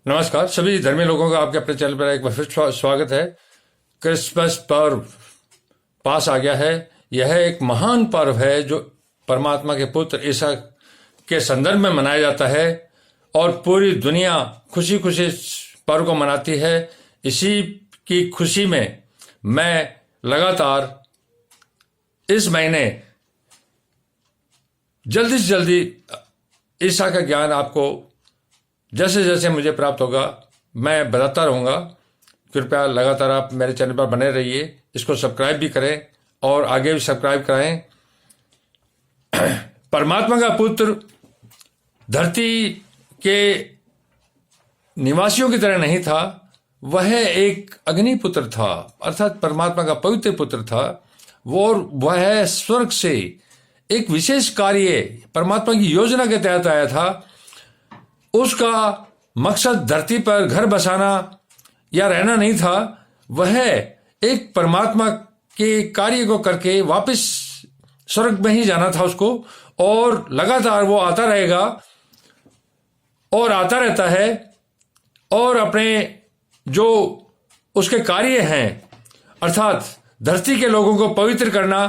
नमस्कार सभी धर्मी लोगों का आपके अपने चैनल पर एक बार फिर स्वागत है। क्रिसमस पर्व पास आ गया है। यह एक महान पर्व है जो परमात्मा के पुत्र ईसा के संदर्भ में मनाया जाता है और पूरी दुनिया खुशी खुशी पर्व को मनाती है। इसी की खुशी में मैं लगातार इस महीने जल्दी से जल्दी ईसा का ज्ञान आपको जैसे जैसे मुझे प्राप्त होगा मैं बताता रहूँगा। कृपया लगातार आप मेरे चैनल पर बने रहिए, इसको सब्सक्राइब भी करें और आगे भी सब्सक्राइब कराएं। परमात्मा का पुत्र धरती के निवासियों की तरह नहीं था, वह एक अग्नि पुत्र था, अर्थात परमात्मा का पवित्र पुत्र था। वह स्वर्ग से एक विशेष कार्य परमात्मा की योजना के तहत आया था। उसका मकसद धरती पर घर बसाना या रहना नहीं था, वह एक परमात्मा के कार्य को करके वापस स्वर्ग में ही जाना था उसको, और लगातार वो आता रहेगा और आता रहता है और अपने जो उसके कार्य हैं अर्थात धरती के लोगों को पवित्र करना,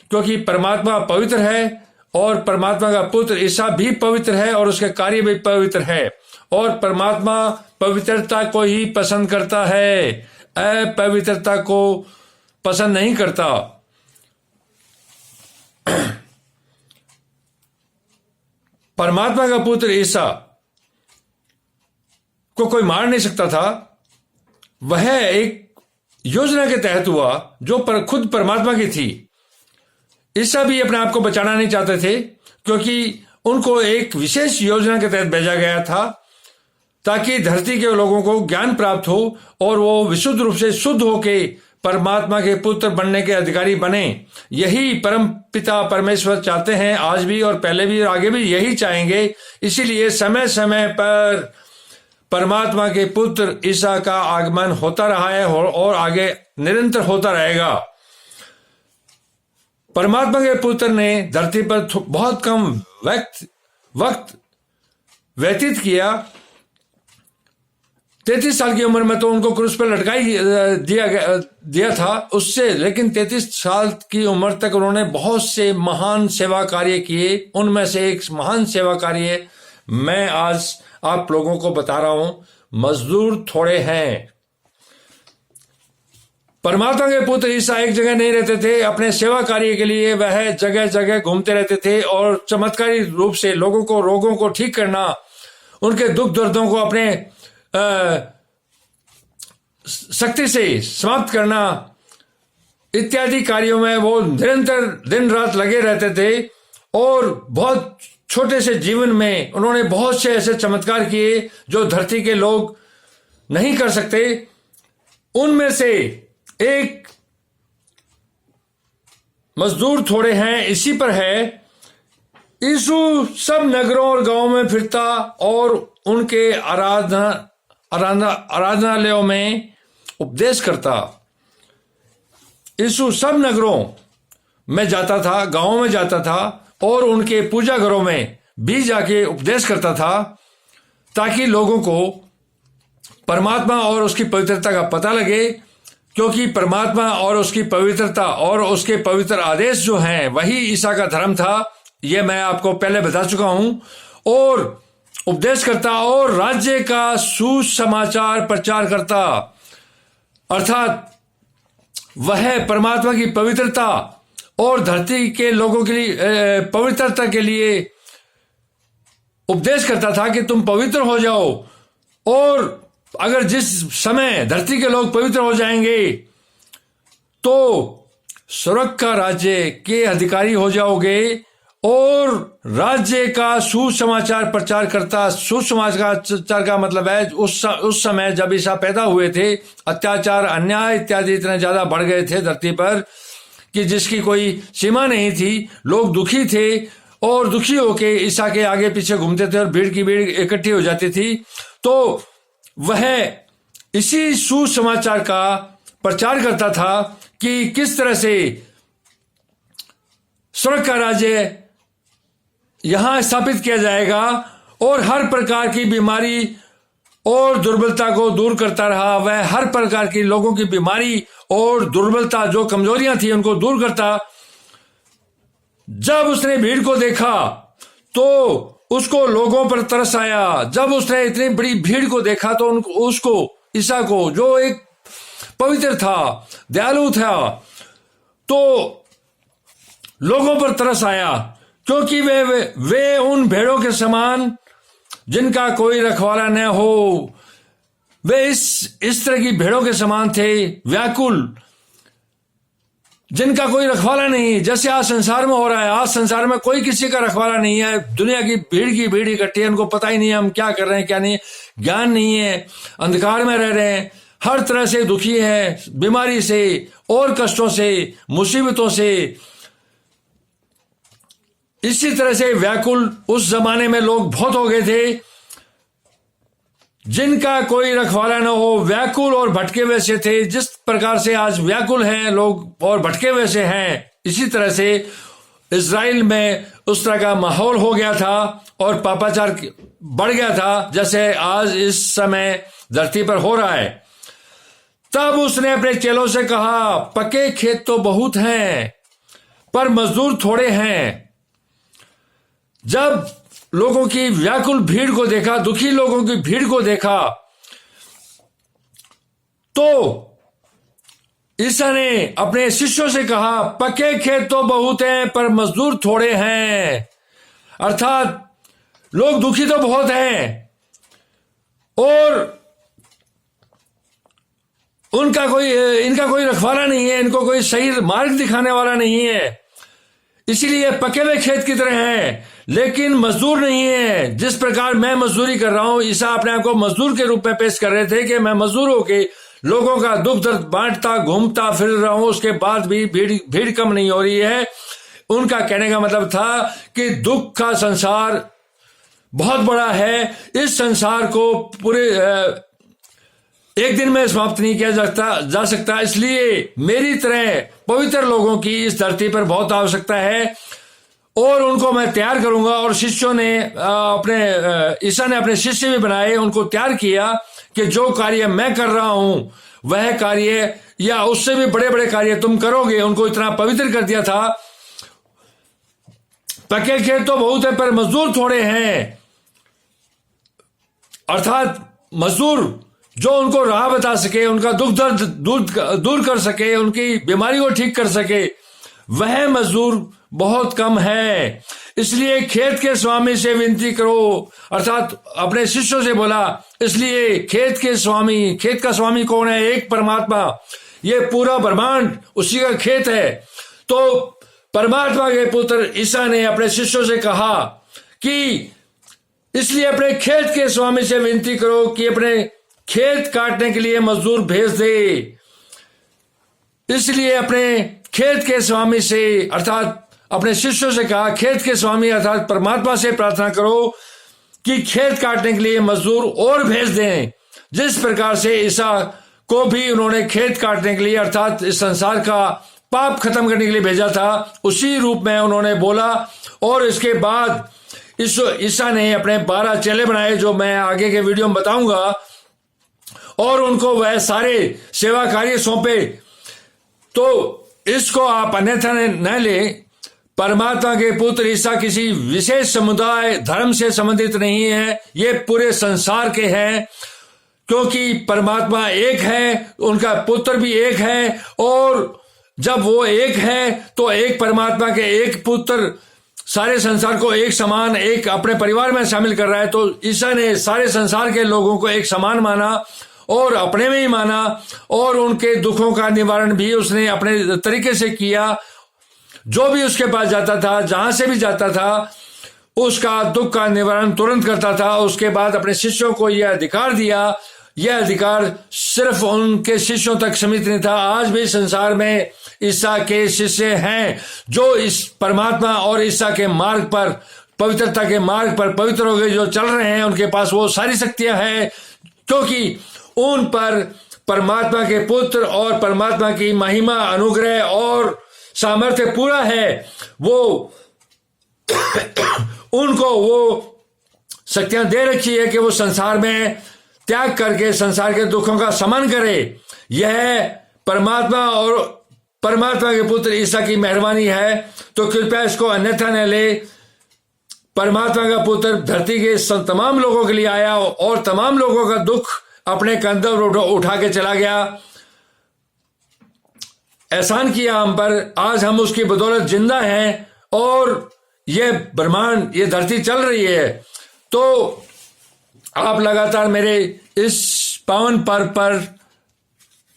क्योंकि परमात्मा पवित्र है और परमात्मा का पुत्र ईसा भी पवित्र है और उसके कार्य भी पवित्र है, और परमात्मा पवित्रता को ही पसंद करता है, अपवित्रता को पसंद नहीं करता। परमात्मा का पुत्र ईसा को कोई मार नहीं सकता था। वह एक योजना के तहत हुआ जो खुद परमात्मा की थी। ईसा भी अपने आप को बचाना नहीं चाहते थे, क्योंकि उनको एक विशेष योजना के तहत भेजा गया था ताकि धरती के लोगों को ज्ञान प्राप्त हो और वो विशुद्ध रूप से शुद्ध होके परमात्मा के पुत्र बनने के अधिकारी बने। यही परम पिता परमेश्वर चाहते हैं, आज भी और पहले भी और आगे भी यही चाहेंगे। इसीलिए समय समय पर परमात्मा के पुत्र ईसा का आगमन होता रहा है और आगे निरंतर होता रहेगा। परमात्मा के पुत्र ने धरती पर बहुत कम वक्त व्यतीत किया। 33 साल की उम्र में तो उनको क्रूस पर लटकाई दिया था उससे, लेकिन 33 साल की उम्र तक उन्होंने बहुत से महान सेवा कार्य किए। उनमें से एक महान सेवा कार्य मैं आज आप लोगों को बता रहा हूं। मजदूर थोड़े हैं। परमात्मा के पुत्र ईसा एक जगह नहीं रहते थे। अपने सेवा कार्य के लिए वह जगह जगह घूमते रहते थे और चमत्कारी रूप से लोगों को रोगों को ठीक करना, उनके दुख दर्दों को अपने शक्ति से समाप्त करना इत्यादि कार्यों में वो निरंतर दिन रात लगे रहते थे। और बहुत छोटे से जीवन में उन्होंने बहुत से ऐसे चमत्कार किए जो धरती के लोग नहीं कर सकते। उनमें से एक मजदूर थोड़े हैं इसी पर है। यीशु सब नगरों और गांवों में फिरता और उनके आराधनालयों में उपदेश करता। यीशु सब नगरों में जाता था, गांवों में जाता था और उनके पूजा घरों में भी जाके उपदेश करता था, ताकि लोगों को परमात्मा और उसकी पवित्रता का पता लगे। क्योंकि परमात्मा और उसकी पवित्रता और उसके पवित्र आदेश जो हैं वही ईसा का धर्म था, ये मैं आपको पहले बता चुका हूं। और उपदेश करता और राज्य का सुसमाचार प्रचार करता, अर्थात वह परमात्मा की पवित्रता और धरती के लोगों के लिए पवित्रता के लिए उपदेश करता था कि तुम पवित्र हो जाओ, और अगर जिस समय धरती के लोग पवित्र हो जाएंगे तो स्वर्ग का राज्य के अधिकारी हो जाओगे। और राज्य का सुसमाचार प्रचार करता। सुसमाचार का मतलब है उस समय जब ईसा पैदा हुए थे, अत्याचार अन्याय इत्यादि इतने ज्यादा बढ़ गए थे धरती पर कि जिसकी कोई सीमा नहीं थी। लोग दुखी थे और दुखी होके ईसा के आगे पीछे घूमते थे और भीड़ की भीड़ इकट्ठी हो जाती थी। तो वह इसी सुसमाचार का प्रचार करता था कि किस तरह से स्वर्ग का राज्य यहां स्थापित किया जाएगा और हर प्रकार की बीमारी और दुर्बलता को दूर करता रहा। वह हर प्रकार की लोगों की बीमारी और दुर्बलता, जो कमजोरियां थी, उनको दूर करता। जब उसने भीड़ को देखा तो उसको लोगों पर तरस आया। जब उसने इतनी बड़ी भीड़ को देखा तो उसको, ईसा को, जो एक पवित्र था, दयालु था, तो लोगों पर तरस आया, क्योंकि वे उन भेड़ों के समान जिनका कोई रखवाला न हो, वे इस तरह की भेड़ों के समान थे, व्याकुल, जिनका कोई रखवाला नहीं, जैसे आज संसार में हो रहा है। आज संसार में कोई किसी का रखवाला नहीं है। दुनिया की भीड़ इकट्ठी है, उनको पता ही नहीं है हम क्या कर रहे हैं क्या नहीं, ज्ञान नहीं है, अंधकार में रह रहे हैं, हर तरह से दुखी है, बीमारी से और कष्टों से, मुसीबतों से, इसी तरह से व्याकुल। उस जमाने में लोग बहुत हो गए थे जिनका कोई रखवाला न हो, व्याकुल और भटके हुए से थे। जिस प्रकार से आज व्याकुल हैं लोग और भटके हुए से हैं, इसी तरह से इज़राइल में उस तरह का माहौल हो गया था और पापाचार बढ़ गया था, जैसे आज इस समय धरती पर हो रहा है। तब उसने अपने चेलों से कहा, पके खेत तो बहुत हैं पर मजदूर थोड़े हैं। जब लोगों की व्याकुल भीड़ को देखा, दुखी लोगों की भीड़ को देखा, तो ईसा ने अपने शिष्यों से कहा, पके खेत तो बहुत हैं पर मजदूर थोड़े हैं। अर्थात लोग दुखी तो बहुत हैं और इनका कोई रखवाला नहीं है, इनको कोई सही मार्ग दिखाने वाला नहीं है, इसीलिए पके हुए खेत की तरह है, लेकिन मजदूर नहीं है। जिस प्रकार मैं मजदूरी कर रहा हूं, ईसा अपने आप को मजदूर के रूप में पेश कर रहे थे कि मैं मजदूर होके लोगों का दुख दर्द बांटता, घूमता फिर रहा हूं, उसके बाद भी भीड़ कम नहीं हो रही है। उनका कहने का मतलब था कि दुख का संसार बहुत बड़ा है, इस संसार को पूरे एक दिन में समाप्त नहीं किया जा सकता, इसलिए मेरी तरह पवित्र लोगों की इस धरती पर बहुत आवश्यकता है और उनको मैं तैयार करूंगा। और शिष्यों ने ईसा ने अपने शिष्य भी बनाए, उनको तैयार किया कि जो कार्य मैं कर रहा हूं वह कार्य या उससे भी बड़े बड़े कार्य तुम करोगे। उनको इतना पवित्र कर दिया था। पके खेत तो बहुत है पर मजदूर थोड़े हैं, अर्थात मजदूर जो उनको राह बता सके, उनका दुख दर्द दूर कर सके, उनकी बीमारी को ठीक कर सके, वह मजदूर बहुत कम है। इसलिए खेत के स्वामी से विनती करो, अर्थात अपने शिष्यों से बोला। इसलिए खेत का स्वामी कौन है? एक परमात्मा। ये पूरा ब्रह्मांड उसी का खेत है। तो परमात्मा के पुत्र ईसा ने अपने शिष्यों से कहा कि इसलिए अपने खेत के स्वामी से विनती करो कि अपने खेत काटने के लिए मजदूर भेज दे। इसलिए अपने खेत के स्वामी से, अर्थात अपने शिष्यों से कहा, खेत के स्वामी अर्थात परमात्मा से प्रार्थना करो कि खेत काटने के लिए मजदूर और भेज दें। जिस प्रकार से ईसा को भी उन्होंने खेत काटने के लिए, अर्थात इस संसार का पाप खत्म करने के लिए भेजा था, उसी रूप में उन्होंने बोला। और इसके बाद ईसा ने अपने 12 चेले बनाए, जो मैं आगे के वीडियो में बताऊंगा, और उनको वह सारे सेवा कार्य सौंपे। तो इसको आप अन्यथा न लें, परमात्मा के पुत्र ईसा किसी विशेष समुदाय धर्म से संबंधित नहीं है, ये पूरे संसार के हैं, क्योंकि परमात्मा एक है, उनका पुत्र भी एक है। और जब वो एक है तो एक परमात्मा के एक पुत्र सारे संसार को एक समान, एक अपने परिवार में शामिल कर रहा है। तो ईसा ने सारे संसार के लोगों को एक समान माना और अपने में ही माना, और उनके दुखों का निवारण भी उसने अपने तरीके से किया। जो भी उसके पास जाता था, जहां से भी जाता था, उसका दुख का निवारण तुरंत करता था। उसके बाद अपने शिष्यों को यह अधिकार दिया। यह अधिकार सिर्फ उनके शिष्यों तक सीमित नहीं था। आज भी संसार में ईसा के शिष्य हैं जो इस परमात्मा और ईसा के मार्ग पर, पवित्रता के मार्ग पर पवित्र हो गए, जो चल रहे हैं, उनके पास वो सारी शक्तियां हैं, क्योंकि उन पर परमात्मा के पुत्र और परमात्मा की महिमा, अनुग्रह और सामर्थ्य पूरा है। वो उनको वो शक्तियां दे रखी है कि वो संसार में त्याग करके संसार के दुखों का शमन करे। यह परमात्मा और परमात्मा के पुत्र ईसा की मेहरबानी है, तो कृपया इसको अन्यथा न ले। परमात्मा का पुत्र धरती के तमाम लोगों के लिए आया और तमाम लोगों का दुख अपने कंधों पर उठा के चला गया, एहसान किया हम पर। आज हम उसकी बदौलत जिंदा हैं और ये ब्रह्मांड, ये धरती चल रही है। तो आप लगातार मेरे इस पावन पर्व पर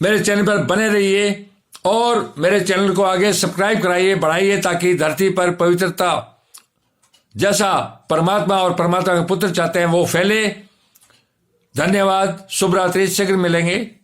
मेरे चैनल पर बने रहिए और मेरे चैनल को आगे सब्सक्राइब कराइए, बढ़ाइए, ताकि धरती पर पवित्रता जैसा परमात्मा और परमात्मा के पुत्र चाहते हैं वो फैले। धन्यवाद। शुभ रात्रि। शीघ्र मिलेंगे।